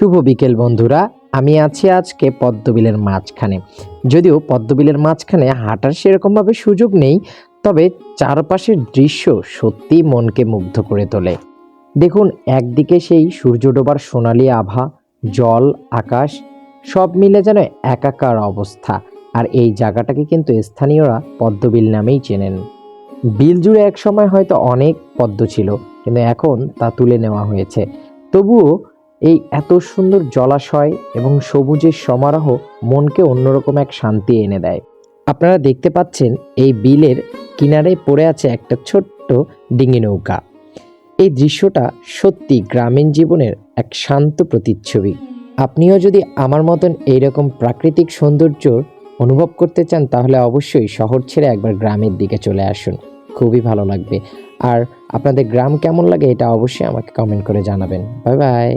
শুভ বিকেল বন্ধুরা। আমি আছি আজকে পদ্মবিলের মাঝখানে। যদিও পদ্মবিলের মাঝখানে হাঁটার সেরকমভাবে সুযোগ নেই, তবে চারপাশের দৃশ্য সত্যিই মনকে মুগ্ধ করে তোলে। দেখুন, একদিকে সেই সূর্য ডোবার সোনালি আভা, জল, আকাশ সব মিলে যেন একাকার অবস্থা। আর এই জায়গাটাকে কিন্তু স্থানীয়রা পদ্মবিল নামেই চেনেন। বিল জুড়ে একসময় হয়তো অনেক পদ্ম ছিল, কিন্তু এখন তা তুলে নেওয়া হয়েছে। তবুও এই এত সুন্দর জলাশয় এবং সবুজের সমারোহ মনকে অন্যরকম এক শান্তি এনে দেয়। আপনারা দেখতে পাচ্ছেন এই বিলের কিনারে পড়ে আছে একটা ছোট্ট ডিঙি নৌকা। এই দৃশ্যটা সত্যি গ্রামীণ জীবনের এক শান্ত প্রতিচ্ছবি। আপনিও যদি আমার মতন এইরকম প্রাকৃতিক সৌন্দর্য অনুভব করতে চান, তাহলে অবশ্যই শহর ছেড়ে একবার গ্রামের দিকে চলে আসুন, খুবই ভালো লাগবে। আর আপনাদের গ্রাম কেমন লাগে এটা অবশ্যই আমাকে কমেন্ট করে জানাবেন। Bye bye.